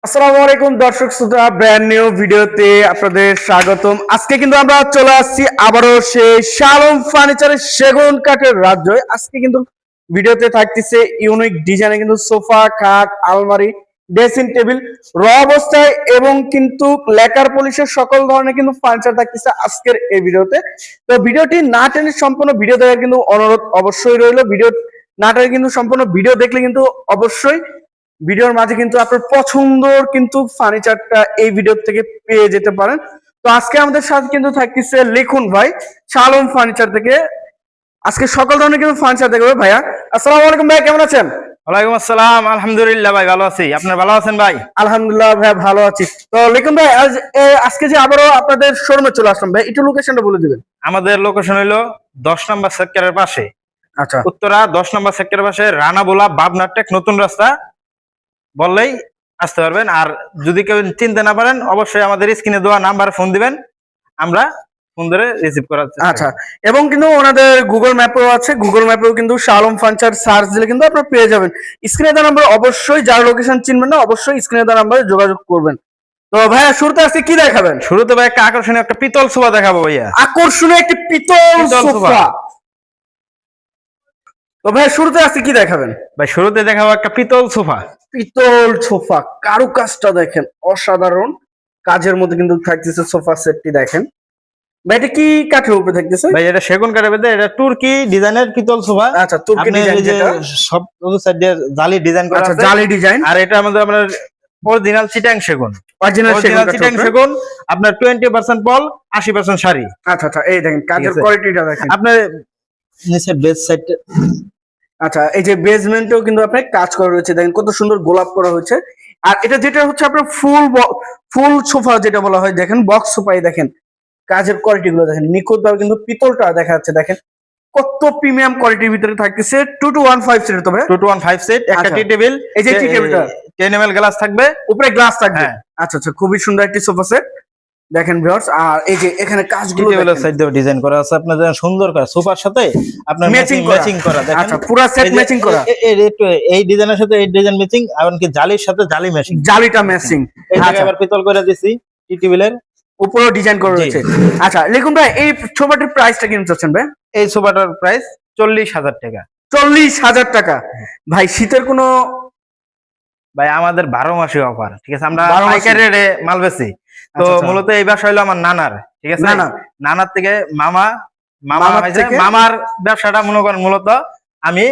আসসালামু আলাইকুম দর্শক শ্রোতা, ব্র্যান্ড নিউ ভিডিওতে আপনাদের স্বাগতম। আজকে কিন্তু আমরা চলে আসছি আবারও সেই শালম ফার্নিচারের সেগুন কাঠের রাজ্য। আজকে কিন্তু ভিডিওতে থাকতেছে ইউনিক ডিজাইনে কিন্তু সোফা, খাট, আলমারি, ড্রেসিং টেবিল র অবস্থায় এবং কিন্তু লেকার পলিশের সকল ধরনের কিন্তু ফার্নিচার থাকতেছে আজকের এই ভিডিওতে। তো ভিডিওটি না টেনে সম্পূর্ণ ভিডিও দেখার কিন্তু অনুরোধ অবশ্যই রইল। ভিডিও না টেনে কিন্তু সম্পূর্ণ ভিডিও দেখলে কিন্তু অবশ্যই ভিডিওর মাঝে কিন্তু আপনার পছন্দের কিন্তু ফার্নিচারটা এই ভিডিও থেকে পেয়ে যেতে পারেন। তো আজকে আমাদের সাথে কিন্তু থাকতেছে লিখুন ভাই শালম ফার্নিচার থেকে। আজকে সকল ধরনের কিন্তু ফার্নিচার দেখবে ভাইয়া। আসসালামু আলাইকুম ভাই, কেমন আছেন? ওয়ালাইকুম আসসালাম, আলহামদুলিল্লাহ ভাই ভালো আছি। আপনারা ভালো আছেন ভাই? আলহামদুলিল্লাহ ভাই ভালো আছি। তো লিখুন ভাই, আজকে যে আবারও আপনাদের শোরুমে চলে আসলাম ভাই, একটু লোকেশনটা বলে দিবেন। আমাদের লোকেশন হলো 10 নম্বর সেক্টরের পাশে, আচ্ছা, উত্তরা 10 নম্বর সেক্টরের পাশে, রানাবোলা বাবনা টেক নতুন রাস্তা বললেই আসতে পারবেন। আর যদি কেউ চিনতে না পারেন অবশ্যই আমাদের স্ক্রিনে দেওয়া নাম্বারে ফোন দিবেন, আমরা ফোন ধরে রিসিভ করার চেষ্টা আচ্ছা। এবং কিন্তু ওনাদের গুগল ম্যাপেও আছে, গুগল ম্যাপেও কিন্তু শালম ফার্নিচার সার্চ দিলে কিন্তু আপনারা পেয়ে যাবেন। স্ক্রিনে দেওয়া নাম্বার অবশ্যই, যার লোকেশন চিনবেন না অবশ্যই স্ক্রিনে দেওয়া নাম্বারে যোগাযোগ করবেন। তো ভাইয়া শুরুতে আজকে কি দেখাবেন? শুরুতে ভাই একটা আকর্ষণীয় একটা পিতল সোফা দেখাবো ভাইয়া। আকর্ষণীয় একটি পিতল সোফা। তো ভাইয়া শুরুতে আজকে কি দেখাবেন? ভাই শুরুতে দেখাবো একটা পিতল সোফা। পিতল সোফা, কারুকাজটা দেখেন অসাধারণ। কাজের মধ্যে কিন্তু থাকতেছে সোফা সেটটি দেখেন। ভাই এটা কি কাঠের উপরে থাকতেছে? ভাই এটা সেগুন কাঠের মধ্যে, এটা তুর্কি ডিজাইনের পিতল সোফা। আচ্ছা, তুর্কি ডিজাইন, যেটা সব সাইড দিয়ে জালি ডিজাইন করা আচ্ছা, আছে, জালি ডিজাইন। আর এটা আমাদের আপনার অরিজিনাল চিটাং সেগুন। অরিজিনাল চিটাং সেগুন আপনার 20% পল, 80% শাড়ি। আচ্ছা আচ্ছা, এই দেখেন কাজের কোয়ালিটিটা দেখেন। আপনার নিচে বেস সাইড, আচ্ছা, এই যে বেসমেন্টেও কিন্তু আপনার কাজ করা রয়েছে, দেখেন কত সুন্দর গোলাপ করা হয়েছে। আর এটা যেটা হচ্ছে আপনার ফুল সোফা যেটা বলা হয়, দেখেন বক্স সোফাই দেখেন কাজের কোয়ালিটি গুলো দেখেন নিখুঁত ভাবে কিন্তু পিতলটা দেখা যাচ্ছে। দেখেন কত প্রিমিয়াম কোয়ালিটির ভিতরে থাকতেছে। 2215 সেট, তবে 2215 সেট, একটা টি টেবিল, এই যে টি টেবিলটা 10 ml গ্লাস থাকবে, উপরে গ্লাস থাকবে। হ্যাঁ। আচ্ছা আচ্ছা, খুবই সুন্দর একটি সোফা সেট দেখেন ভিউয়ার্স। আর এই যে এখানে কাজগুলো টেবিলের সাইড দিয়ে ডিজাইন করা আছে আপনার, সুন্দর করে সোফার সাথে আপনার ম্যাচিং করা দেখেন। আচ্ছা, পুরো সেট ম্যাচিং করা, এই ডিজাইনের সাথে এই ডিজাইন ম্যাচিং, এমনকি জালির সাথে জালি ম্যাচিং, জালিটা ম্যাচিং। এটাকে আবার পিতল করে দিছি টি টেবিলের উপরেও ডিজাইন করা রয়েছে। আচ্ছা লিখুন ভাই, এই সোফাটির প্রাইসটা কিরকম চাচ্ছেন ভাই? এই সোফাটার প্রাইস 40,000 টাকা। 40,000 টাকা। ভাই শীতের কোনো, ভাই আমাদের 12 মাসে অফার, ঠিক আছে? আমরা 12 মাসে পাইকারি রেটে মাল বেচি। তো আচ্ছা, আচ্ছা। মূলত এই ব্যবসা হলো আমার নানার, ঠিক আছে? নানার থেকে থেকে মামার ব্যবসাটা মনে করেন মূলত আমি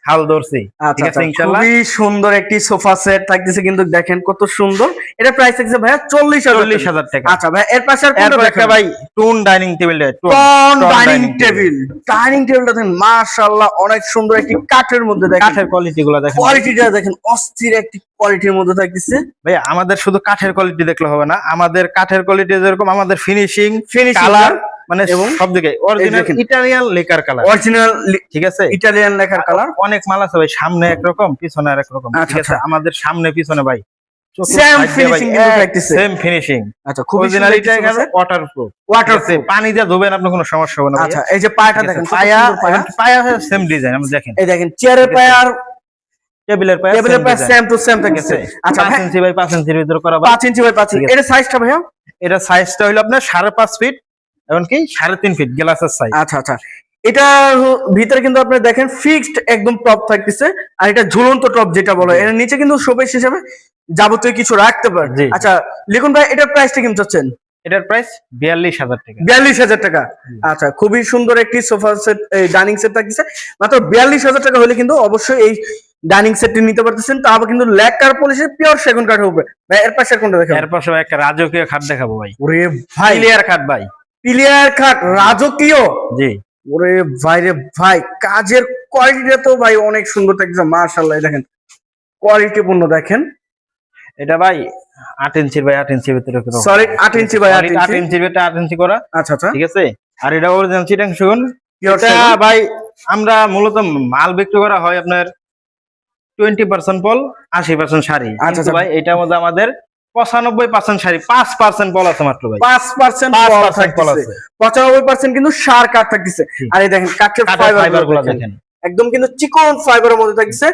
হাল ধরছি, ঠিক আছে? ইনশাআল্লাহ খুবই সুন্দর একটি সোফা সেট থাকতেছে কিন্তু দেখেন কত সুন্দর। এটা প্রাইস থাকছে ভাইয়া 40,000 টাকা। আচ্ছা ভাই, এর পাশে আর এরপর একটা ভাই টুন ডাইনিং টেবিল, ডাইনিং টেবিলটা দেখেন মাশাআল্লাহ অনেক সুন্দর একটি কাঠের মধ্যে, দেখেন কাঠের কোয়ালিটি গুলো দেখেন, কোয়ালিটিটা দেখেন অস্থির একটি কোয়ালিটির মধ্যে থাকতেছে। ভাই আমাদের শুধু কাঠের কোয়ালিটি দেখলে হবে না, আমাদের কাঠের কোয়ালিটি যেরকম আমাদের ফিনিশিং কালার মানে সব দিকে original Italian lacquer colour, original, ঠিক আছে? Italian lacquer colour. অনেক মাল আছে ভাই, সামনে একরকম পিছনে আরেক রকম, ঠিক আছে? আমাদের সামনে পিছনে ভাই সেম ফিনিশিং কিন্তু থাকতেছে, সেম ফিনিশিং। আচ্ছা, খুব অরিজিনাল এটা এখানে ওয়াটারপ্রুফ, পানি দিয়ে ধোবেন আপনি কোনো সমস্যা হবে না। আচ্ছা, এই যে পায়াটা দেখেন, পায়া সেম ডিজাইন, আমরা দেখেন এই দেখেন চেয়ারের পায়া আর টেবিলের পায়া সেম টু সেম থাকছে। আচ্ছা 5 ইঞ্চি বাই 5 ইঞ্চির ভিতরে করা, 5 ইঞ্চি বাই 5 ইঞ্চি। এটা সাইজটা ভাইয়া? এটা সাইজটা হলো আপনার 5.5 ফিট, এমনকি 3.5 ফিট গ্লাসের সাইজ। আচ্ছা আচ্ছা, এটার ভিতরে কিন্তু আপনি দেখেন ফিক্সড একদম টপ থাকতেছে, আর এটা ঝুলন্ত টপ যেটা বলে, এর নিচে কিন্তু শোপিস হিসেবে যাবতীয় কিছু রাখতে পারেন। আচ্ছা লিখুন ভাই, এটার প্রাইসটা কেমন চাচ্ছেন? এটার প্রাইস 42,000 টাকা। 42,000 টাকা। আচ্ছা, খুবই সুন্দর একটি সোফা সেট, ডাইনিং সেট থাকছে মাত্র 42,000 টাকা হলে কিন্তু অবশ্যই এই ডাইনিং সেটটি নিতে পারতেছেন। তা আবার কিন্তু লেকার পলিশের পিওর সেগুন কাঠের উপরে। ভাই এর পাশে কোনটা দেখাবো? এর পাশে একটা রাজকীয় খাট দেখাবো ভাই। ওরে ভাই, পিলিয়ার খাট ভাই, পিলিয়ার খাট রাজকীয়। জি। ওরে ভাই রে ভাই, কাজের কোয়ালিটিটা তো ভাই অনেক সুন্দর থাকছে মাশাআল্লাহ। দেখেন কোয়ালিটি পূর্ণ দেখেন। এটা ভাই 8 ইঞ্চির ভাই 8 ইঞ্চির ভিতরে, সরি 8 ইঞ্চি ভাই 8 ইঞ্চির ভিতরে 8 ইঞ্চি করা। আচ্ছা আচ্ছা, ঠিক আছে? আর এটা অরিজিনাল চিটাং সেগুন। এটা ভাই আমরা মূলত মাল বিক্রি করা হয় আপনার 20% পল, 80% শাড়ি। আচ্ছা ভাই এটার মধ্যে আমাদের 95% শাড়ি, 5% পল আছে মাত্র ভাই। 5% পল আছে, 95% কিন্তু সার কাঠ থাকতেছে। আর এই দেখেন কাঠের ফাইবার গুলো দেখেন, একদম কিন্তু চিকন ফাইবারের মধ্যে থাকছে।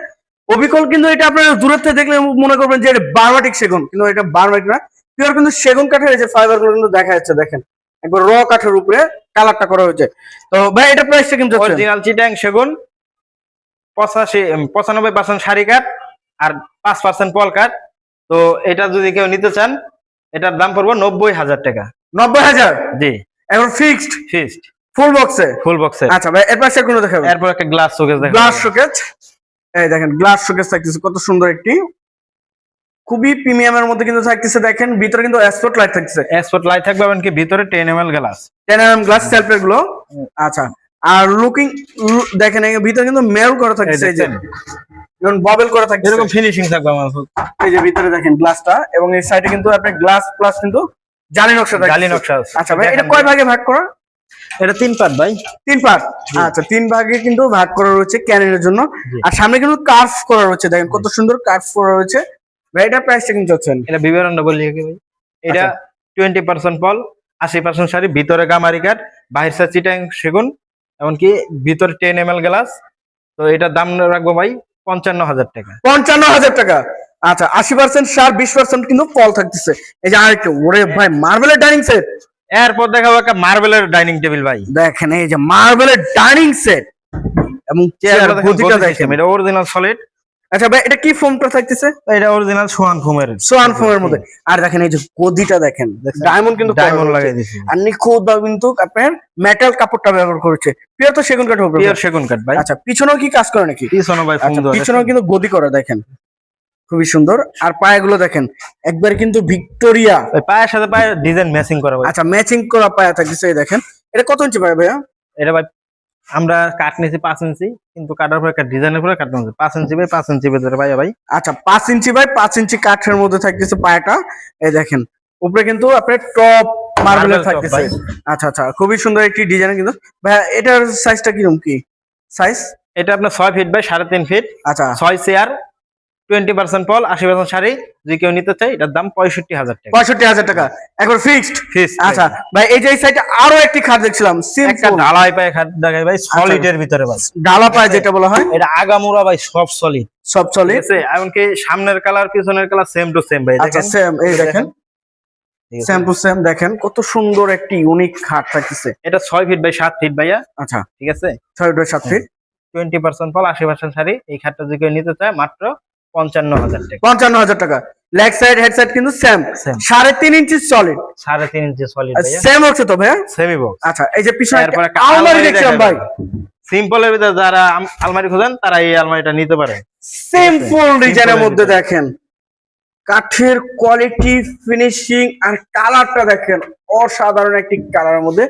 অবিকল কিন্তু এটা আপনারা দূরের থেকে দেখলে মনে করবেন যে এটা বার্মাটিক সেগুন, কিন্তু এটা বার্মাটিক না, পিওর কিন্তু সেগুন কাঠের এই যে ফাইবার গুলো কিন্তু দেখা যাচ্ছে, দেখেন একবার র কাঠের উপরে কালারটা করা হয়েছে। তো ভাই এটা প্রাইসটা কিন্তু অরিজিনাল চিটাং সেগুন 95% সারি কাঠ আর 5% পল কাঠ। তো এটা যদি কেউ নিতে চান এটার দাম পড়বে 90,000 টাকা। 90,000? জি এখন ফিক্সড ফিক্সড ফুল বক্সে? ফুল বক্সে। আচ্ছা ভাই এর পাশে কোনো দেখাবেন? এরপর একটা গ্লাস শোকেস দেখাবো। গ্লাস শোকেস, এই দেখেন গ্লাস শোকেস থাকতেছে কত সুন্দর একটি, খুবই প্রিমিয়ামের মধ্যে কিন্তু থাকতেছে। দেখেন ভিতরে কিন্তু স্পট লাইট থাকতেছে, স্পট লাইট থাকবে এমনকি ভিতরে 10 ml গ্লাস, 10 mm গ্লাস সেলফের গুলো। আচ্ছা আর লুকিং দেখেন এর ভিতরে কিন্তু মেল করা থাকতেছে, এই যে যেমন বাবেল করা থাকতেছে, এরকম ফিনিশিং থাকবে আমার। এই যে ভিতরে দেখেন গ্লাসটা, এবং এই সাইডে কিন্তু আপনি গ্লাস প্লাস কিন্তু জালি নকশা থাকতেছে। জালি নকশা আছে। আচ্ছা ভাই এটা কয় ভাগে ভাগ করা? এটা 3 পার্ট ভাই। 3 পার্ট? আচ্ছা 3 ভাগে কিন্তু ভাগ করা রয়েছে ক্যানের জন্য। আর সামনে কিন্তু কার্ভ করা রয়েছে, দেখেন কত সুন্দর কার্ভ করা রয়েছে। ভাই এটা প্রাইসটা কিন্তু হচ্ছেন? এটা বিবরণটা বলি কি ভাই, এটা 20% পল, 80% শাড়ি, ভিতরে গামারি কাঠ, বাহির সাইড চিটাং সেগুন, এমনকি ভিতরে 10 ml গ্লাস। তো এটার দাম রাখবো ভাই 55,000 টাকা। 55,000 টাকা? আচ্ছা 80% সার, 20% কিন্তু ফল থাকতেছে। এই যে আরেকটা, ওরে ভাই মার্বেলের ডাইনিং সেট। এরপর দেখাবো একটা মার্বেলের ডাইনিং টেবিল ভাই। দেখেন এই যে মার্বেলের ডাইনিং সেট এবং চেয়ার গদিটা দেখেন, এটা অরিজিনাল সলিড। আচ্ছা ভাই এটা কি ফোমটা থাকতেছে? এটা অরিজিনাল সোয়ান ফোমের, সোয়ান ফোমের মধ্যে। আর দেখেন এই যে গদিটা দেখেন, ডায়মন্ড কিন্তু ডায়মন্ড লাগাই দিয়েছে, আর নিখুঁত ভাবে কিন্তু আপনার মেটাল কাপড়টা ব্যবহার করেছে। পিওর তো সেগুন কাঠ হবে? পিওর সেগুন কাঠ ভাই। আচ্ছা পিছনেও কি কাজ করে নাকি? পিছনে ভাই ফোম দেওয়া আছে, পিছনেও কিন্তু গদি করা, দেখেন খুবই সুন্দর। আর পায়াগুলো দেখেন একবার কিন্তু ভিক্টোরিয়া, ওই পায়ের সাথে পায়ে ডিজাইন ম্যাচিং করা ভাই। আচ্ছা ম্যাচিং করা পায়া থাকতেছে। এই দেখেন এটা কত ইঞ্চি পায়া ভাইয়া? এটা ভাই আমরা কাট নিয়েছি 5 ইঞ্চি, কিন্তু কাটার পর একটা ডিজাইনের পরে কাটতে হচ্ছে 5 ইঞ্চি বাই 5 ইঞ্চি ভিতরে ভাই। ভাই আচ্ছা 5 ইঞ্চি বাই 5 ইঞ্চি কাঠের মধ্যে থাকতেছে পায়াটা। এই দেখেন উপরে কিন্তু আপনার টপ মার্বেলের থাকতেছে। আচ্ছা আচ্ছা খুবই সুন্দর একটি ডিজাইন কিন্তু। ভাইয়া এটার সাইজটা কিরকম কি সাইজ? এটা আপনার 6 ফিট বাই 3.5 ফিট। আচ্ছা 6 চেয়ার, 20% পল, 80% শাড়ি। যদি কেউ নিতে চাই এটার দাম 65,000 টাকা। 65,000 টাকা একবার ফিক্সড? ফিক্সড। আচ্ছা ভাই এই যে এই সাইডে আরো একটি খাট দেখছিলাম, একটা ঢালাই পায়ে খাট দেখাই ভাই, সলিডের ভিতরে ভাই। ডালা পায় যেটা বলা হয়, এটা আগামুরা ভাই, সব সলিড, সব চলে। ঠিক আছে? এমনকি সামনের কালার পিছনের কালার সেম টু সেম ভাই। আচ্ছা দেখেন সেম, এই দেখেন সেম টু সেম। দেখেন কত সুন্দর একটি ইউনিক খাট থাকতেছে। এটা 6 ফিট বাই 7 ফিট ভাইয়া। আচ্ছা ঠিক আছে, 6 বাই 7 ফিট, 20% পল, 80% শাড়ি। এই খাটটা যদি কেউ নিতে চায় মাত্র 55,000 টাকা। 55,000 টাকা। লেগ সাইড হেড সাইড কিন্তু সেম, Same। 3.5 ইঞ্চি সলিড, 3.5 ইঞ্চি সলিড ভাইয়া, সেম হচ্ছে তো ভাইয়া? Semi box. আচ্ছা এই যে পিছনে এরপর একটা আলমারি দেখছিলাম ভাই, সিম্পলের ভিতরে যারা আলমারি খোঁজেন তারা এই আলমারিটা নিতে পারে। সিম্পল ডিজাইনের মধ্যে দেখেন কাঠের কোয়ালিটি, ফিনিশিং আর কালারটা দেখেন, অসাধারণ একটি কালারের মধ্যে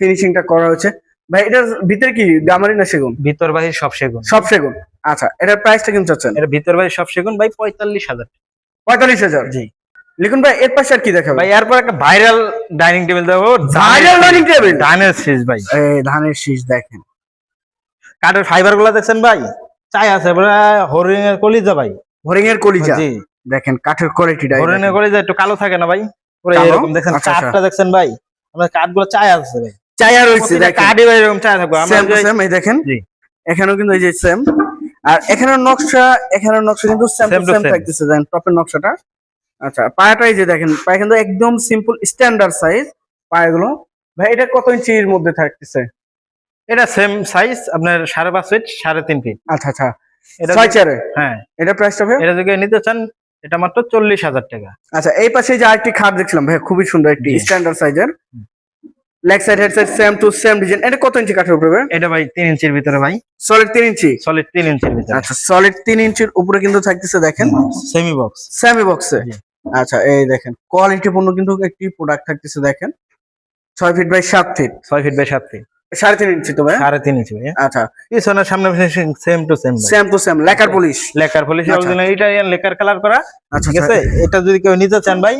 ফিনিশিংটা করা হয়েছে। ভাই এটার ভিতরে কি গামারি না সেগুন? ভিতর বাহির সব সেগুন। সব সেগুন। আচ্ছা এটার প্রাইসটা কিন্তু চাচ্ছেন? এটা ভিতর বাহির সব সেগুন ভাই, 45,000। 45,000? জি। লিখুন ভাই এর পাশে আর কি দেখাবে? ভাই এরপর একটা ভাইরাল ডাইনিং টেবিল দেবো। Viral dining table? ধানের শীষ ভাই, এই ধানের শীষ দেখেন, কাঠের ফাইবার গুলা দেখছেন ভাই, চাই আছে হরিণ এর কলিজা ভাই। হরিং এর কলিজা জি, দেখেন, কাঠের কোয়ালিটিটা হরিণ এর কলিজা একটু কালো থাকে না ভাই, পুরো কালো? এরকম দেখছেন। আচ্ছা, আচ্ছা। কাঠটা দেখছেন ভাই, আপনার কাঠগুলো চাই আছে ভাই, চায়া রয়েছে প্রতিটা দেখেন, কাঠই ভাই এরকম চাই থাকবে। আমরা সেম সেম। এই দেখেন জি, এখানেও কিন্তু এই যে সেম, আর এখানের নকশা কিন্তু same Same to to same same। থাকতেছে, দেখেন টপের নকশাটা। আচ্ছা পায়াটাই যে দেখেন, পায়া কিন্তু একদম সিম্পল স্ট্যান্ডার্ড সাইজ পায়াগুলো। ভাই এটা কত ইঞ্চির মধ্যে থাকতেছে? এটা সেম সাইজ আপনার 5.5 ফিট, 3.5 ফিট। আচ্ছা আচ্ছা এটা 6 চেয়ারে? হ্যাঁ, এটা প্রাইসটা ভাই? এটা যদি নিতে চান এটা মাত্র 40,000 টাকা। আচ্ছা এই পাশে যে আরেকটি খাট দেখছিলাম ভাই, খুবই সুন্দর একটি জি। স্ট্যান্ডার্ড সাইজের, leg side head side same to same design. এটা কত ইঞ্চি কাঠের উপরে? এটা ভাই 3 ইঞ্চির ভিতরে ভাই, সলিড 3 ইঞ্চি? সলিড 3 ইঞ্চির ভিতরে। আচ্ছা সলিড 3 ইঞ্চির উপরে কিন্তু থাকতেছে, দেখেন সেমি বক্স। সেমি বক্সে। জি। আচ্ছা এই দেখেন কোয়ালিটি পূর্ণ কিন্তু একটি প্রোডাক্ট থাকতেছে, দেখেন 6 feet by 7 feet, 6 feet by 7 feet, 3.5 inch তো ভাই? 3.5 ইঞ্চি ভাই। আচ্ছা পিছনের সামনে ফিনিশিং সেম টু সেম ভাই, same to same, lacquer polish? Lacquer polish, আচ্ছা। অরিজিনাল ইটালিয়ান লেকার কালার করা। আচ্ছা ঠিক আছে, এটা যদি কেউ নিতে চান ভাই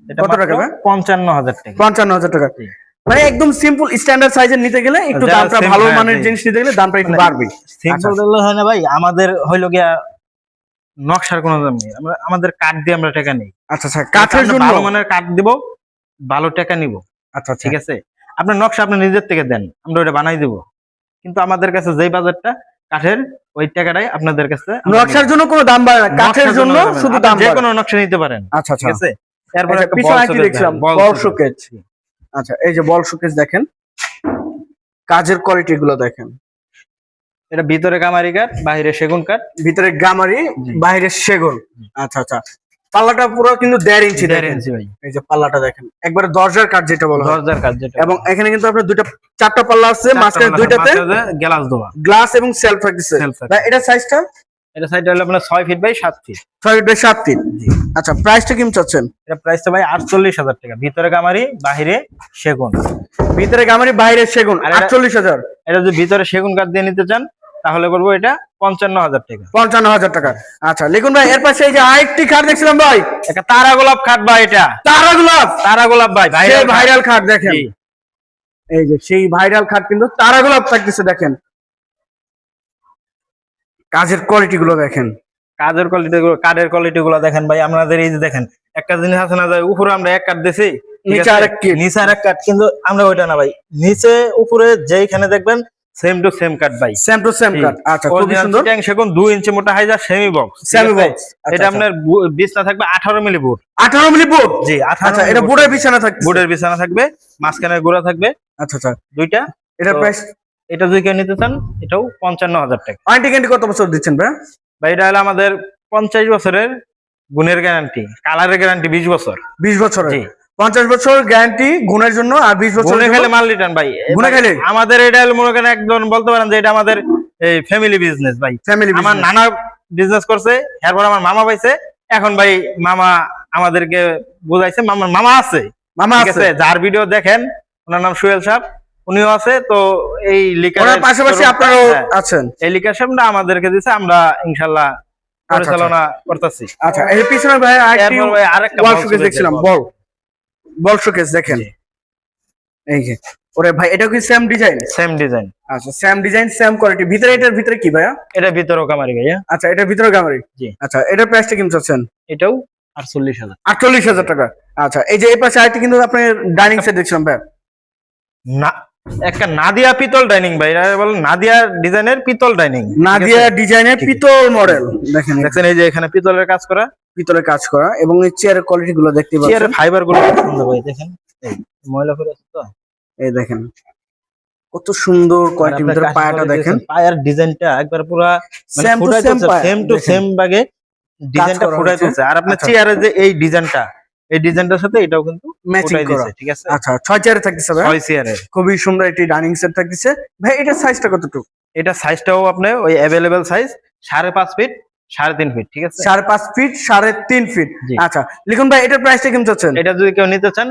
এটা কত টাকা ভাই? 55,000 টাকা। 55,000 টাকা। জি। মানে একদম সিম্পল স্ট্যান্ডার্ড সাইজের নিতে গেলে একটু যারা দামটা same, ভালো হ্যাঁ, মানের জি। জিনিস নিতে গেলে দামটা একটু মানে বাড়বে। সিম্পল দিলে হয় না ভাই, আমাদের হইলো গিয়া নকশার কোনো দাম নেই, আমাদের কাঠ দিয়ে আমরা টাকা নেই। আচ্ছা আচ্ছা কাঠের আমরা জন্য? ভালো মানের কাঠ দিব, ভালো টাকা নিব। আচ্ছা ঠিক আছে, আপনার নকশা আপনি নিজের থেকে দেন, আমরা ওটা বানাই দিব, কিন্তু আমাদের কাছে যেই বাজারটা কাঠের ওই টাকাটাই আপনাদের কাছে নকশার জন্য কোনো দাম বাড়ে না, কাঠের জন্য শুধু দাম যে বাড়ে। কোনো নকশা নিতে পারেন। আচ্ছা আচ্ছা, ঠিক আছে। এরপর আচ্ছা, একটা পিছনে বল আরেকটি শোকেস দেখছিলাম, দেখেন, বল শোকেস। আচ্ছা, এই যে বল শোকেস দেখেন, কাজের কোয়ালিটি গুলো দেখেন। এটা ভিতরে গামারি কাঠ, বাইরে সেগুন কাঠ। ভিতরে গামারি, বাইরে সেগুন। আচ্ছা আচ্ছা, পাল্লাটা পুরো কিন্তু 1.5 ইঞ্চি 1.5 দেখেন। ইঞ্চি ভাই। এই যে পাল্লাটা দেখেন, একবারে দরজার কাঠ যেটা বলা হয়। দরজার কাঠ যেটা। এবং এখানে কিন্তু আপনার চারটা পাল্লা আছে, মাঝখানে দুইটাতে গ্লাস দেওয়া, গ্লাস এবং সেলফ থাকতেছে। এটা সাইজটা, এটা সাইজ হলো আপনার 6 feet by 7 feet. 6 feet by 7 feet. আচ্ছা, প্রাইসটা কেমন চাচ্ছেন? এটা প্রাইসটা ভাই 48,000 টাকা। ভিতরে গামারি, বাইরে সেগুন। ভিতরে গামারি, বাইরে সেগুন, 48,000। এটা যদি ভিতরে সেগুন কাঠ দিয়ে নিতে চান তাহলে করবো এটা 55,000 টাকা। 55,000 টাকা। আচ্ছা, লিখুন ভাই, এর পাশে এই যে আরেকটি খাট দেখছিলাম ভাই, একটা তারা গোলাপ খাট ভাই। এটা তারা গোলাপ, তারা গোলাপ ভাই, ভাইরাল খাট দেখেন। এই যে সেই ভাইরাল খাট কিন্তু তারা গোলাপ থাকতেছে দেখেন। কাজের কোয়ালিটি গুলো দেখেন, কাজের কোয়ালিটি গুলো, কাঠের কোয়ালিটি গুলো দেখেন ভাই। আপনাদের এই যে দেখেন, একটা জিনিস আছে না, উপরে আমরা এক কাঠ দিছি, নিচে আরেক কাঠ, নিচে আরেক কাঠ, কিন্তু আমরা ওইটা না ভাই, নিচে উপরে যেখানে দেখবেন সেম টু সেম কাট ভাই, সেম টু সেম কাট। আচ্ছা, খুব সুন্দর। সেগুন 2 ইঞ্চি মোটা higher semi box, semi box. এটা আপনার বিছনা থাকবে 18 মিলি বুট। 18 মিলি বুট, জি। আচ্ছা, এটা বুটের বিছানা থাকবে, বুটের বিছানা থাকবে, মাঝখানে গোড়া থাকবে। আচ্ছা আচ্ছা, দুইটা। এটা প্রাইস, এটা যদি কেউ নিতে চান এটাও 55,000 টাকা। ওয়ারেন্টি গ্যারান্টি কত বছর দিচ্ছেন ভাই? ভাই এটা হলো আমাদের 50 বছরের গুণের গ্যারান্টি, কালারের গ্যারান্টি 20 বছর। 20 বছর, জি। 50 বছর গ্যারান্টি গুণের জন্য, আর 20 বছর গুণে খেলে মাল রিটার্ন ভাই। গুণে খেলে আমাদের এটা হলো মনে করেন একজন বলতে পারেন যে এটা আমাদের এই ফ্যামিলি বিজনেস ভাই। ফ্যামিলি, আমার নানা বিজনেস করছে, এরপর আমার মামা পাইছে, এখন ভাই মামা আমাদেরকে বুঝাইছে, মামা আছে, মামা ঠিক আছে। যার ভিডিও দেখেন ওনার নাম সোহেল সাহেব, উনিও আছে। তো এই লিকার পাশাপাশি আপনারাও আছেন, এই লিকার সাহেবটা আমাদেরকে দিছে, আমরা ইনশাআল্লাহ পরিচালনা করতেছি। আচ্ছা, এর পিছনে ভাই আরেকটা ওয়াল শোকেস দেখছিলাম, বল শোকেস দেখেন। এই যে, ওরে ভাই, এটা কি সেম ডিজাইন? Same design. আচ্ছা, সেম ডিজাইন, সেম কোয়ালিটি। ভিতরে, এটার ভিতরে কি ভাইয়া? এটা ভিতরেও গামারি ভাইয়া। আচ্ছা, এটার ভিতরে গামারি। জি। আচ্ছা, এটার প্রাইসটা কেমন চাচ্ছেন? এটাও 48,000। 48,000 টাকা। আচ্ছা, এই যে এই পাশে আরেকটি কিন্তু আপনার ডাইনিং সেট দেখছিলাম ভাই, না, একটা নাদিয়া পিতল ডাইনিং ভাই, এটা বলেন নাদিয়া ডিজাইনের পিতল ডাইনিং। নাদিয়া ডিজাইনের পিতল মডেল দেখেন। দেখেন এই যে এখানে পিতলের কাজ করা, পিতলের কাজ করা, এবং এই চেয়ারের কোয়ালিটি গুলো দেখতে পাচ্ছেন। চেয়ারের ফাইবার গুলো খুব সুন্দর ভাই, দেখেন এই ময়লা করে আছে তো। এই দেখেন কত সুন্দর কোয়ালিটি, ভিতরে পায়াটা দেখেন, পায়ার ডিজাইনটা একবার পুরো same to same, same to same ভাগে ডিজাইনটা ফুটাই দিয়েছে। আর আপনার চেয়ারের যে এই ডিজাইনটা, এই ডিজাইনটার সাথে এটাও কিন্তু ম্যাচিং করা, ঠিক আছে। আচ্ছা, 6 চেয়ারে থাকতেছে ভাই, 6 চেয়ারের খুবই সুন্দর একটি ডাইনিং সেট থাকতেছে ভাই। এটার সাইজটা কতটুকু? এটা সাইজটাও আপনি ওই अवेलेबल সাইজ 5.5 ফিট 3.5 ফিট, ঠিক আছে। 5.5 ফিট 3.5 ফিট। আচ্ছা, লিখুন ভাই, এটার প্রাইসটা কেমন চাচ্ছেন? এটা যদি কেউ নিতে চান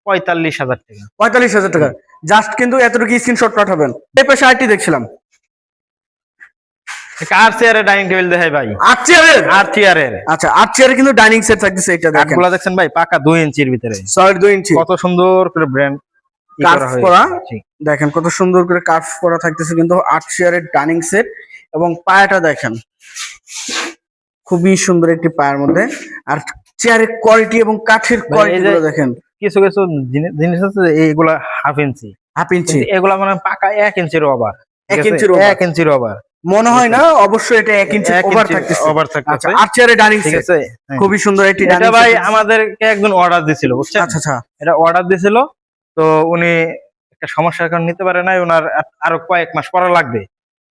45,000 টাকা। 45,000 টাকা। জাস্ট কিন্তু এতটুকু স্ক্রিনশট পাঠাবেন। এই পাশে আরটি দেখছিলাম, কার চেয়ারে ডাইনিং টেবিল দেখাই ভাই, 8 চেয়ারের। 8 চেয়ারের। আচ্ছা, 8 চেয়ারে কিন্তু ডাইনিং সেট থাকতেছে। এটা দেখেন, কাঠগুলো দেখছেন ভাই, পাকা 2 ইঞ্চির ভিতরে, সলিড 2 ইঞ্চি, কত সুন্দর করে ব্র্যান্ড কার্ভ করা। দেখেন কত সুন্দর করে কার্ভ করা থাকতেছে কিন্তু 8 চেয়ারের ডাইনিং সেট। এবং পায়াটা দেখেন, খুবই সুন্দর একটি পায়ের মধ্যে। আর চেয়ারের কোয়ালিটি এবং কাঠের কোয়ালিটি গুলো দেখেন। কিছু কিছু জিনিস আছে এইগুলা হাফ ইঞ্চি, এগুলা মানে পাকা 1 ইঞ্চির ওভার, 1 ইঞ্চির ওভার মনে হয় না, অবশ্যই এটা 1 ইঞ্চি ওভার থাকতেছে। আচ্ছা, 8 চেয়ারের ডাইনিং সেট, ঠিক আছে, খুবই সুন্দর একটি ডাইনিং সেট। ভাই আমাদেরকে একজন অর্ডার দিছিল, বুঝছেন। আচ্ছা আচ্ছা, এটা অর্ডার দিছিল, তো উনি একটা সমস্যার কারণে নিতে পারে নাই, ওনার আরো কয়েক মাস পরে লাগবে।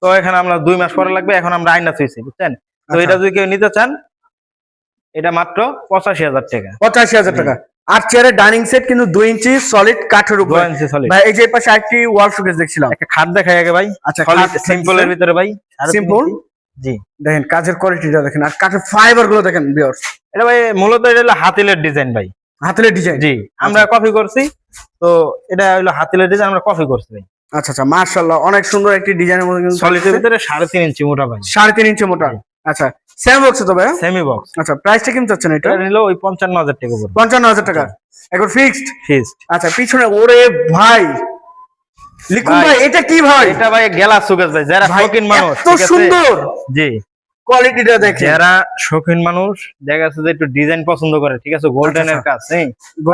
তো এখানে আমরা 2 মাস পরে লাগবে, এখন আমরা আইনা থইছি, বুঝছেন। তো এটা যদি কেউ নিতে চান এটা মাত্র 85,000 টাকা। 85,000 টাকা। 8 চেয়ারের ডাইনিং সেট কিন্তু 2 ইঞ্চি সলিড কাঠের উপর। 2 ইঞ্চি সলিড ভাই। এই যে পাশে আরেকটি ওয়াল শোকেস দেখছিলাম, একটা খাট দেখাই আগে ভাই। আচ্ছা, সিম্পলের ভিতরে ভাই, সিম্পল। জি, দেখেন কাজের কোয়ালিটিটা দেখেন, আর কাঠের ফাইবার গুলো দেখেন ভিউয়ার্স। এটা ভাই মূলত এটা হলো হাতিলের ডিজাইন ভাই, হাতিলের ডিজাইন। জি, আমরা কপি করছি, তো এটা হলো হাতিলের ডিজাইন, আমরা কপি করছি ভাই। আচ্ছা আচ্ছা, মাশাআল্লাহ, অনেক সুন্দর একটি ডিজাইনের মধ্যে কিন্তু সলিডের ভিতরে 3.5 ইঞ্চি মোটা ভাই, 3.5 ইঞ্চি মোটা। আচ্ছা, সেম বক্স তো ভাই? Semi box. আচ্ছা, প্রাইসটা কেমন চাচ্ছেন? এটা নিলো ওই 55,000 টাকা পড়বে। 55,000 টাকা একবার ফিক্সড। ফিক্সড। আচ্ছা, পিছনে ওরে ভাই, লিখুন ভাই, এটা কি ভাই? এটা ভাই গ্লাস শোকেস ভাই, যারা শৌখিন মানুষ, এত সুন্দর। জি, কোয়ালিটিটা দেখেন। যারা শৌখিন মানুষ দেখা যাচ্ছে যে একটু ডিজাইন পছন্দ করে, ঠিক আছে, গোল্ডেনের কাজ, হ্যাঁ,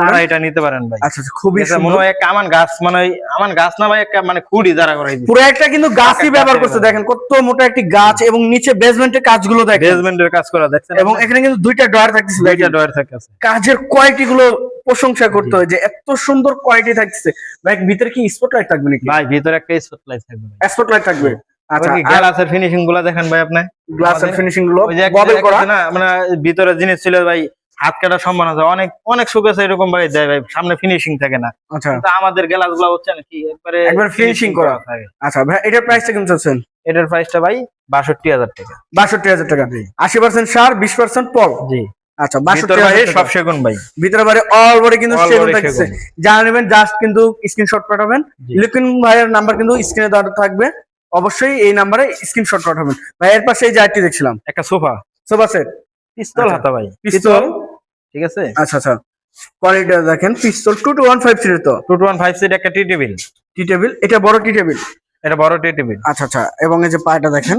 তারা এটা নিতে পারেন ভাই। আচ্ছা খুবই মনে সুন্দর। হয় একটা আমান গাছ, মানে আমান গাছ না ভাই, একটা মানে খুঁড়ি দ্বারা করাই দিচ্ছে। পুরো একটা কিন্তু গাছই ব্যবহার করছে, দেখেন কত মোটা একটি গাছ, এবং নিচে বেসমেন্টের কাজগুলো দেখেন, বেসমেন্টের কাজ করা দেখছেন, এবং এখানে কিন্তু দুইটা ডয়ার থাকতেছে, দুইটা ডয়ার থাকে আছে। কাজের কোয়ালিটি গুলো প্রশংসা করতে হয় যে এত সুন্দর কোয়ালিটি থাকতেছে ভাই। ভিতরে কি স্পটলাইট থাকবে নাকি? ভাই ভিতরে একটা স্পটলাইট থাকবে, স্পটলাইট থাকবে। আচ্ছা গ্লাসের ফিনিশিং গুলো দেখেন ভাই আপনি, গ্লাসের ফিনিশিং গুলো ওই যে ববেল করা না, মানে ভিতরে জিনিস ছিল ভাই, হাত কাটার সম্ভাবনা আছে, অনেক অনেক শোকেসে এরকম ভাই দেয় ভাই, সামনে ফিনিশিং থাকে না। আচ্ছা কিন্তু আমাদের গ্লাস গুলো হচ্ছে নাকি একবার ফিনিশিং করা থাকে। আচ্ছা ভাই এটার প্রাইসটা কেমন চাচ্ছেন? এটার প্রাইসটা ভাই 62,000 টাকা। 62,000 টাকা। 80% সার, 20% পল। জি। আচ্ছা ভিতরে ভাই সব সেগুন ভাই, ভিতরে বাইরে অল বডি কিন্তু সেগুন থাকছে। যারা নেবেন জাস্ট কিন্তু স্ক্রিনশট পাঠাবেন। লিকুইন ভাইয়ের নাম্বার কিন্তু স্ক্রিনে দেওয়া থাকবে, অবশ্যই এই নাম্বারে স্ক্রিনশট পাঠাবেন। ভাই এর পাশে এই যে আইটি দেখছিলাম, একটা সোফা সেট পিস্তল হাতা ভাই, পিস্তল, ঠিক আছে। আচ্ছা আচ্ছা কোয়ালিটি দেখেন, পিস্তল 2215 সিটের, তো 2215 সিট, একটা টি টেবিল। টি টেবিল, এটা বড় টি টেবিল, এটা বড় টি টেবিল। আচ্ছা আচ্ছা, এবং এই যে পায়াটা দেখেন,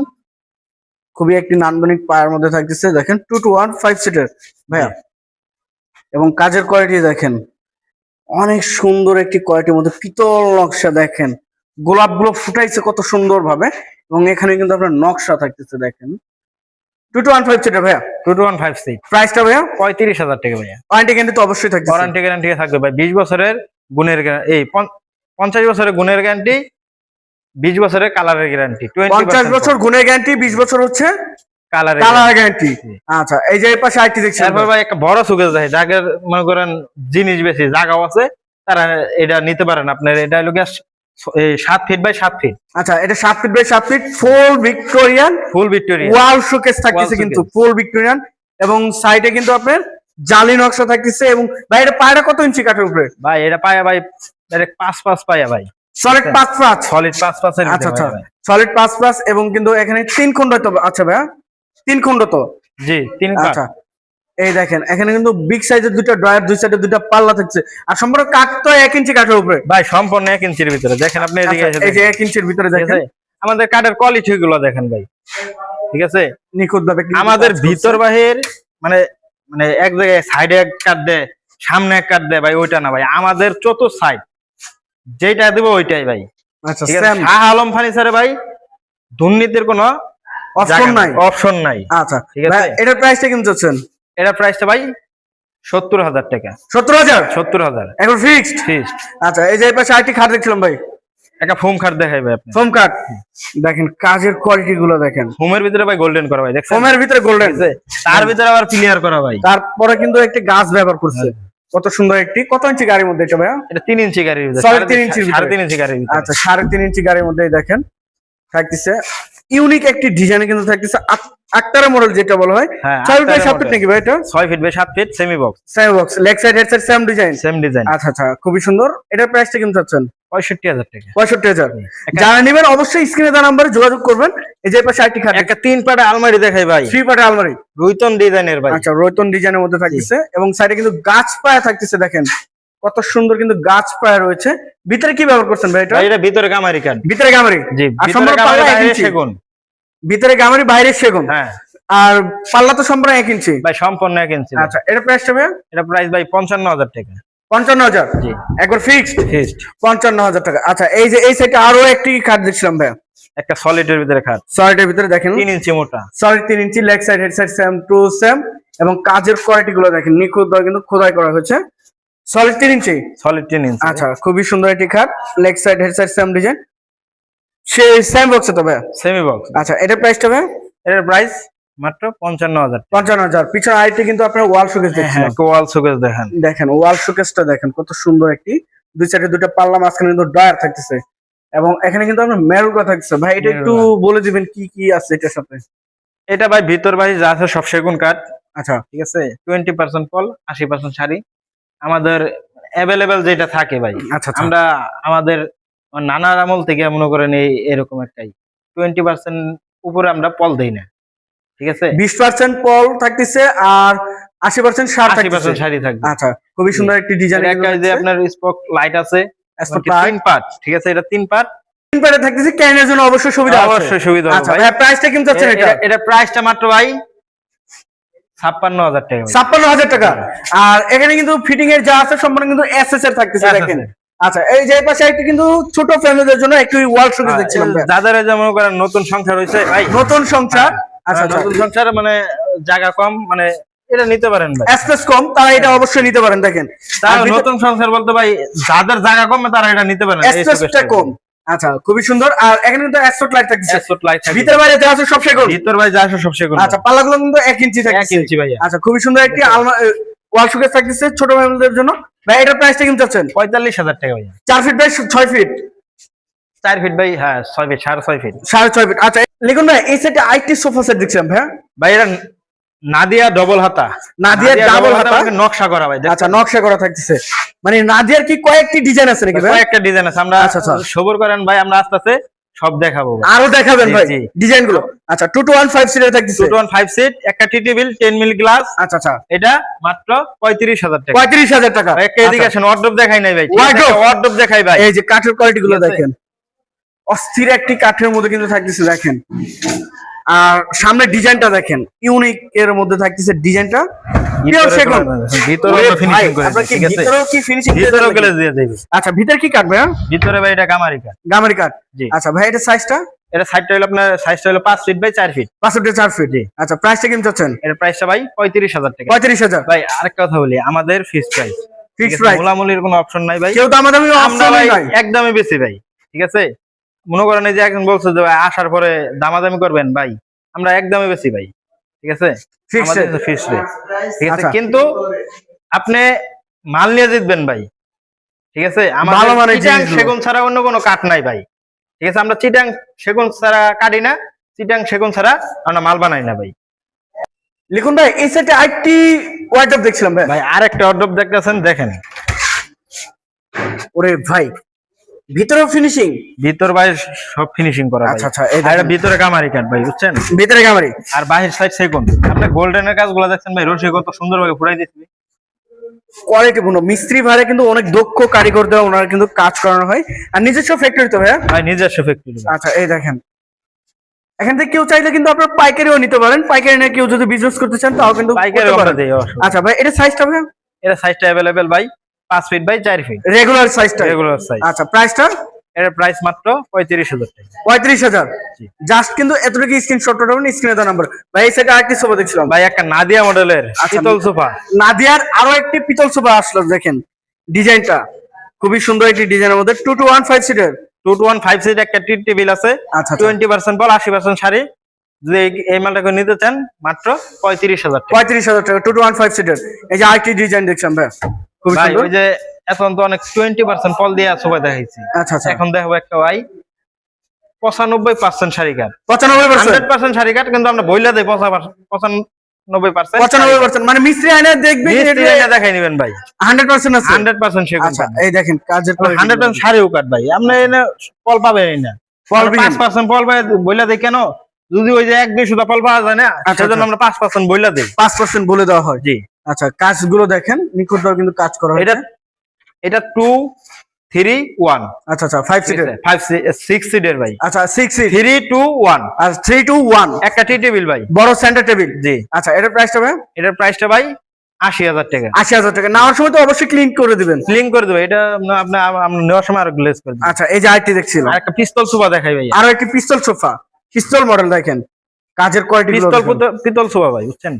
খুবই একটি নান্দনিক পায়ের মধ্যে থাকতেছে, দেখেন 2215 সিটের ভাইয়া। এবং কাজের কোয়ালিটি দেখেন, অনেক সুন্দর একটি কোয়ালিটির মধ্যে পিতল নকশা দেখেন, গোলাপ গুলো ফুটাইছে কত সুন্দর ভাবে, এবং এখানে কিন্তু আপনার নকশা থাকতেছে দেখেন। 2215 সিটের ভাইয়া, 2215 সিট। প্রাইসটা ভাইয়া 35,000 টাকা ভাইয়া। ওয়ারেন্টি গ্যারান্টি তো অবশ্যই থাকবে, ওয়ারেন্টি গ্যারান্টি থাকবে ভাই, 20 বছরের গুণের এই 50 বছরের গুণের গ্যারান্টি, 20 বছরের কালারের গ্যারান্টি, 50 বছর গুণের গ্যারান্টি, 20 বছর হচ্ছে কালার গ্যারান্টি। আচ্ছা এই যে এই পাশে আইটি দেখছি, তারপর ভাই একটা বড় সুকেস দেয়, যাদের মনে করেন জিনিস বেশি জায়গাও আছে, তারা এটা নিতে পারেন। আপনার এটা হলো 7 ফিট বাই 7 ফিট। আচ্ছা এটা 7 feet by 7 feet, full Victorian, wall showcase থাকতেছে কিন্তু ফুল ভিক্টোরিয়ান, এবং সাইডে কিন্তু আপনার জালি নকশা থাকতেছে। এবং ভাই এটা পায়রা কত ইঞ্চি কাঠের উপরে? ভাই এটা পায়া ভাই ডাইরেক্ট 5 পায়া ভাই, সলিড 5 সলিড 5 এর। আচ্ছা আচ্ছা সলিড 5 এবং কিন্তু এখানে 3 খন্ড তো, আচ্ছা ভাইয়া 3 খন্ড তো? জি 3 কাঠ। আচ্ছা এই দেখেন এখানে কিন্তু বিগ সাইজের দুটো ড্রয়ার, দুই সাইডে দুটো পাল্লা থাকছে, আর সম্পূর্ণ কাঠ তো 1 ইঞ্চি কাঠের উপরে ভাই, সম্পূর্ণ 1 ইঞ্চির ভিতরে। দেখেন আপনি এদিকে এসে, এই যে 1 ইঞ্চির ভিতরে দেখেন আমাদের কাঠের কোয়ালিটি গুলো দেখেন ভাই, ঠিক আছে, নিখুঁত ভাবে আমাদের ভিতর বাহির মানে মানে এক জায়গায় সাইডে এক কাঠ দেয়, সামনে এক কাঠ দেয় ভাই, ওইটা না ভাই, আমাদের চতুর্থ সাইড যেটা দেব ওইটাই ভাই। আচ্ছা ঠিক আছে, শাহ আলম ফার্নিচারে ভাই দুর্নীতির কোনো অপশন নাই। আচ্ছা ঠিক আছে, এটার প্রাইসটা কেমন চাচ্ছেন? এটার প্রাইসটা ভাই 70,000 টাকা। 70,000 এখন ফিক্সড? আচ্ছা এই যে এই পাশে আইটি খাট দেখছিলাম ভাই, একটা ফোম কাঠ দেখাই ভাই আপনি, ফোম কাঠ দেখেন, কাজের কোয়ালিটি গুলো দেখেন, ফোমের ভিতরে ভাই গোল্ডেন করা ভাই, দেখছেন ফোমের ভিতরে গোল্ডেন, তার ভিতরে আবার ক্লিয়ার করা ভাই, তারপরে কিন্তু একটা গাছ ব্যবহার করছে, কত সুন্দর একটি। কত ইঞ্চি গাড়ির মধ্যে এটা ভাইয়া? এটা 3 ইঞ্চি গাড়ির ভিতরে, 3.5 ইঞ্চি, 3.5 ইঞ্চি গাড়ির ভিতরে। আচ্ছা 3.5 ইঞ্চি গাড়ির মধ্যে দেখেন থাকতেছে ইউনিক একটি ডিজাইন কিন্তু থাকতেছে, আক্তারা মডেল যেটা বলা হয়। 6 ফিট বাই 7 ফিট নাকি ভাই এটা? 6 feet by 7 feet, semi box, leg side head side same design, আচ্ছা আচ্ছা খুবই সুন্দর। এটার প্রাইসটা কেমন চাচ্ছেন? 65,000 টাকা। 65,000। যারা নেবেন অবশ্যই স্ক্রিনে দেওয়া নম্বরে যোগাযোগ করবেন। এই যে পাশে আইটি খাট, একটা 3 পাটা আলমারি দেখাই ভাই, 3 পাটের আলমারি, রুইতন ডিজাইনের ভাই। আচ্ছা রয়তন ডিজাইনের মধ্যে থাকতেছে, এবং সাইডে কিন্তু গাছ পায়া থাকতেছে, দেখেন কত সুন্দর কিন্তু গাছ পায়া রয়েছে। ভিতরে কি ব্যবহার করছেন ভাই এটা? এটা ভিতরে গামারি কাঠ, ভিতরে গামারি, জি, আর সম্পূর্ণ পাল্লা 1 ইঞ্চি সেগুন, ভিতরে গামারি বাইরে সেগুন, হ্যাঁ, আর পাল্লা তো সম্পূর্ণ 1 ইঞ্চি ভাই, সম্পূর্ণ 1 ইঞ্চি। আচ্ছা এটা প্রাইসটা ভাই? এটা প্রাইস ভাই 55,000 টাকা। 55,000 জি, একবার ফিক্সড? 55,000 টাকা। আচ্ছা এই যে এই সাইডে আরো একটি খাট দেখছিলাম ভাই, একটা সলিডের ভিতরে খাট, সলিডের ভিতরে দেখেন 3 ইঞ্চি মোটা, solid 3 inch, leg side head side same to same, এবং কাজের কোয়ালিটি গুলো দেখেন নিখুঁত ভাবে কিন্তু খোদাই করা হয়েছে। সলিড 3 ইঞ্চি, সলিড 3 ইঞ্চি। আচ্ছা খুবই সুন্দর একটি খাট, leg side head side same design, সেই সেম বক্সে তো ভাই? Semi box. আচ্ছা এটার প্রাইসটা ভাই? এটার প্রাইস মাত্র 55,000। 55,000। পিছনে আইটি কিন্তু আপনার ওয়াল শোকেস দেখছেন, ওয়াল শোকেস দেখেন, দেখেন ওয়াল শোকেসটা দেখেন কত সুন্দর একটি, দুই সাইডে দুটো পাল্লা, মাঝখানে কিন্তু ড্রয়ার থাকতেছে, এবং এখানে কিন্তু আপনার মেরুকা থাকতেছে। ভাই এটা একটু বলে দিবেন কি কি আছে এটার সাথে? এটা ভাই ভিতর বাড়ি যা আছে সব সেগুন কাঠ। আচ্ছা ঠিক আছে, 20% পল, 80% শাড়ি, আমাদের অ্যাভেলেবেল যেটা থাকে ভাই। আচ্ছা আমরা আমাদের নানার আমল থেকে মনে করেন এরকম একটাই 20% উপরে আমরা পল দেই না, ঠিক আছে, 20% পল থাকতেছে আর 80% সার থাকতেছে, 80% শাড়ি থাকবে। আচ্ছা খুবই সুন্দর একটি ডিজাইন, একটা যে আপনার স্পক লাইট আছে, 3 পার্ট, ঠিক আছে, এটা 3 পার্ট, প্যাডে থাকতেছে ক্যানের জন্য অবশ্যই সুবিধা আছে। অবশ্যই সুবিধা হবে আচ্ছা ভাই। ভাই প্রাইসটা কেমন চাচ্ছেন এটা? এটা প্রাইসটা মাত্র ভাই 56,000 টাকা ভাই। 56,000 টাকা। আর এখানে কিন্তু ফিটিং এর যা আছে সম্পূর্ণ কিন্তু এসএস এর থাকতেছে দেখেন। আচ্ছা এই যে পাশে একটা কিন্তু ছোট ফ্যামিলিদের জন্য একটু ওয়াল শোকেস দেখছিলাম যাদের যেমন করেন নতুন সংসার হইছে ভাই, নতুন সংসার। আচ্ছা নতুন সংসার মানে জায়গা কম, মানে এটা নিতে পারেন ভাই, স্পেস কম, তারা এটা অবশ্যই নিতে পারেন দেখেন। তার নতুন সংসার বলতে ভাই যাদের জায়গা কম তারা এটা নিতে পারেন, স্পেসটা কম। আচ্ছা খুবই সুন্দর। আর এখানে কিন্তু এক্সট্রা লাইট থাকছে, ভিতর বাইরে যা আছে সব সেগুন, ভিতর বাইরে যা আছে সব সেগুন। আচ্ছা পাল্লাগুলো কিন্তু 1 ইঞ্চি থাকছে, 1 ইঞ্চি ভাই। আচ্ছা খুবই সুন্দর একটি ওয়াল শোকেস থাকছে ছোট ফ্যামিলিদের জন্য। ভাই এটার প্রাইসটা কেমন চাচ্ছেন? 45,000 টাকা ভাই। 4 ফিট বাই 6 ফিট, 4 ফিট ভাই, হ্যাঁ 6 ফিট, 6.5 ফিট, 6.5 ফিট। আচ্ছা লিখুন ভাই এই সেটে আইটি সোফা সেট দেখছিলাম ভাই। ভাই এটা নাদিয়া ডবল হাতা, নাদিয়া ডাবল হাতা নকশা করা ভাই। আচ্ছা নকশা করা থাকতেছে, মানে নাদিয়ার কি কয়েকটি ডিজাইন আছে নাকি ভাই? কয়েকটা ডিজাইন আছে। আমরা সবর করেন ভাই, আমরা আস্তে আস্তে সব দেখাবো, আরো দেখাবেন ভাই ডিজাইন গুলো। আচ্ছা 2 to 1 5 সিটের থাকতেছে, 2 to 1 5 সিট, একটা টি টেবিল 10 মিলি গ্লাস। আচ্ছা আচ্ছা এটা মাত্র 35,000 টাকা। 35,000 টাকা। একটা এদিকে আসেন, ওয়ার্ডরোব দেখাই নাই ভাই, ওয়ার্ডরোব ওয়ার্ডরোব দেখাই ভাই। এই যে কাঠের কোয়ালিটি গুলো দেখেন, অস্থির একটি কাঠের মধ্যে কিন্তু থাকতেছে দেখেন। আর সামনে ডিজাইনটা দেখেন, ইউনিক এর মধ্যে থাকতেছে ডিজাইনটা, পিওর সেগুন। ভিতরে ফিনিশিং করে আপনারা কি ঠিক আছে, ভিতরেও কি ফিনিশিং ভিতরেও গেলে দিয়ে দেব। আচ্ছা ভিতর কি কাঠ ভাই? ভিতরে ভাই এটা গামারি কাঠ, গামারি কাঠ। জি। আচ্ছা ভাই এটা সাইজটা? এটা সাইজটা হলো আপনার, সাইজটা হলো 5 feet by 4 feet, 5 feet 4 feet. আচ্ছা প্রাইসটা কেমন চাচ্ছেন? এর প্রাইসটা ভাই 35,000 টাকা। 35,000 ভাই আরেকটা কথা বলি, আমাদের ফিক্সড প্রাইস, ফিক্সড প্রাইস, মোলামুলির কোনো অপশন নাই ভাই। কেউ দামাদামি অপশন নাই, একদমই বেশি ভাই। ঠিক আছে, মনে করেন এই যে একজন বলছে যে ভাই আসার পরে দামাদামি করবেন, ভাই আমরা একদমই বেশি ভাই। ঠিক আছে, আমাদের ফিক্সড রেট। ঠিক আছে, কিন্তু আপনি মাল নিয়ে জিতবেন ভাই। ঠিক আছে, আমাদের চিটাং সেগুন ছাড়া অন্য কোনো কাঠ নাই ভাই। ঠিক আছে, আমরা চিটাং সেগুন ছাড়া কাটি না, চিটাং সেগুন ছাড়া আমরা মাল বানাই না ভাই। লিখুন ভাই এই সেটে আইটি ওয়ার্ডরোব দেখছিলাম ভাই। ভাই আরেকটা ওয়ার্ডরোব দেখতেছেন, দেখেন। ওরে ভাই ভিতরেও ফিনিশিং, ভিতর বাইরে সব ফিনিশিং করা। আচ্ছা আচ্ছা এটা ভিতরে গামারি কাঠ ভাই, বুঝছেন? ভিতরে গামারি, আর বাহির সাইড সেগুন। আপনি গোল্ডেনের কাজগুলো দেখছেন ভাই, রশি কত সুন্দরভাবে ফুরাই দিয়েছে, কোয়ালিটি পূর্ণ। মিস্ত্রি ভাইরা কিন্তু অনেক দক্ষ কারিগর দেওয়া ওনারা কিন্তু কাজ করানো হয়। আর নিজস্ব ফ্যাক্টরি তো ভাইয়া? ভাই নিজস্ব ফ্যাক্টরি। আচ্ছা এই দেখেন, এখান থেকে কেউ চাইলে কিন্তু আপনারা পাইকারিও নিতে পারেন। পাইকারি নিয়ে কেউ যদি বিজনেস করতে চান তাও কিন্তু পাইকারি আমরা দেই। আচ্ছা ভাই এটা সাইজটা ভাই? এটা সাইজটা अवेलेबल ভাই 5 ফিট বাই 4 ফিট, রেগুলার সাইজটা, রেগুলার সাইজ। আচ্ছা প্রাইসটা? এর প্রাইস মাত্র 35,000 টাকা। 35,000। জাস্ট কিন্তু এতটুকু স্ক্রিনশট করবেন, স্ক্রিনে দেওয়া নাম্বার। ভাই এই সেটা আরেকটি সোফা দেখছিলাম ভাই, একটা নাদিয়া মডেলের পিতল সোফা। নাদিয়ার আরো একটি পিতল সোফা আসলো দেখেন, ডিজাইনটা খুবই সুন্দর একটি ডিজাইনের মধ্যে। 2 to 1 5 সিটের, 2 to 1 5 সিট একটা টি টেবিল আছে। আচ্ছা 20% বল, 80% শাড়ি। যদি এই মালটাকে নিতে চান মাত্র 35,000 টাকা। 35,000 টাকা 2 to 1 5 সিটের। এই যে আইটি ডিজাইন দেখছেন ভাই, খুব ভাই সুন্দর। ওই যে এখন তো অনেক 20% ফল দিয়ে সোফা দেখাইছি। আচ্ছা আচ্ছা এখন দেখাবো একটা ভাই 95% শাড়ি কাট, 95%, 100% শাড়ি কাট, কিন্তু আমরা বইলা দেই 95%। 95% মানে মিস্ত্রি আয়না দেখবে, মিস্ত্রি আয়না দেখাই নেবেন ভাই, 100% আছে। 100% সেগুন। আচ্ছা এই দেখেন কাজের 100% শাড়িও কাট ভাই, আপনি এনে ফল পাবেন না। ফল 5% ফল পাই বইলা দেই কেন? যদি ওই যে 1-2 সুতা ফল পাওয়া যায় না, সেজন্য আমরা 5% বইলা দেই, 5% বলে দেওয়া হয়। জি। আচ্ছা কাজগুলো দেখেন নিখুঁতভাবে কিন্তু কাজ করা হয়। এটা 2 3 1। আচ্ছা আচ্ছা 5 সিটের, 6 সিটের ভাই। আচ্ছা 6 সিট, 3 2 1 আর 3 to 1 একটা টি টেবিল ভাই, বড় সেন্টার টেবিল। জি। আচ্ছা এটার প্রাইসটা ভাই? এটার প্রাইসটা ভাই 80,000 টাকা। 80,000 টাকা। নেওয়ার সময় তো অবশ্যই ক্লিন করে দিবেন। ক্লিন করে দেব, এটা আপনি আমরা নেওয়ার সময় আরো গ্লেজ করে দেব। আচ্ছা এই যে আইটি দেখছিলাম, আর একটা পিস্তল সোফা দেখাই ভাই, আরো একটি পিস্তল সোফা, পিস্তল মডেল দেখেন, কাজের কোয়ালিটি পিস্তল সোফা ভাই, বুঝছেন?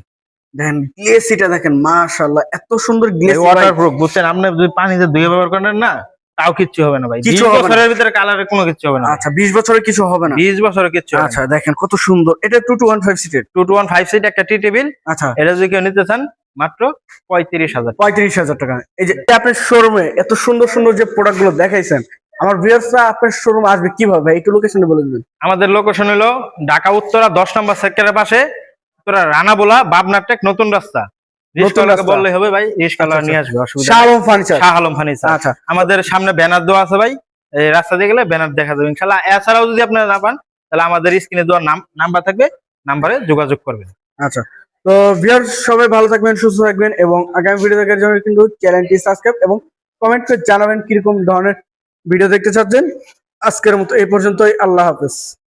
দেখেন গ্লেসিটা দেখেন, মাশাআল্লাহ এত সুন্দর গ্লেসি, ওয়াটারপ্রুফ, বুঝছেন? আপনি যদি পানিতে ধুয়ে ব্যবহার করেন না, তাও কিচ্ছু হবে না ভাই। 20 বছরের ভিতরে কালারে কোনো কিছু হবে না। আচ্ছা 20 বছরের কিছু হবে না, 20 বছরের কিছু হবে না। আচ্ছা দেখেন কত সুন্দর। এটা 2 to 1 5 সিটের, 2 to 1 5 সিট একটা টি টেবিল। আচ্ছা এটা যদি কেউ নিতে চান মাত্র 35,000। 35,000 টাকা। এই যে আপনার শোরুমে এত সুন্দর সুন্দর যে প্রোডাক্ট গুলো দেখাইছেন, আমার ভিউয়ার্সরা আপনার শোরুম আসবে কিভাবে, একটু লোকেশনটা বলে দিবেন। আমাদের লোকেশন হলো ঢাকা উত্তরা 10 নম্বর সেক্টরের পাশে, উত্তরা রানাবোলা বাবনা টেক নতুন রাস্তা। রিস্কালাকে বললেই হবে ভাই, রিস্কালা নিয়ে আসবে, অসুবিধা নেই। Shah Alam furniture, Shah Alam furniture. আচ্ছা আমাদের সামনে ব্যানার দেওয়া আছে ভাই, এই রাস্তা দিয়ে গেলে ব্যানার দেখা যাবে ইনশাআল্লাহ। এছাড়াও যদি আপনারা না পান, তাহলে আমাদের স্ক্রিনে দেওয়া নাম্বার থাকবে, নাম্বারে যোগাযোগ করবেন। আচ্ছা তো ভিউয়ার্স সবাই ভালো থাকবেন, সুস্থ থাকবেন, এবং আগামী ভিডিও দেখার জন্য কিন্তু চ্যানেলটি সাবস্ক্রাইব এবং কমেন্ট করে জানাবেন কিরকম ধরনের ভিডিও দেখতে চাচ্ছেন। আজকের মতো এই পর্যন্তই, আল্লাহ হাফেজ।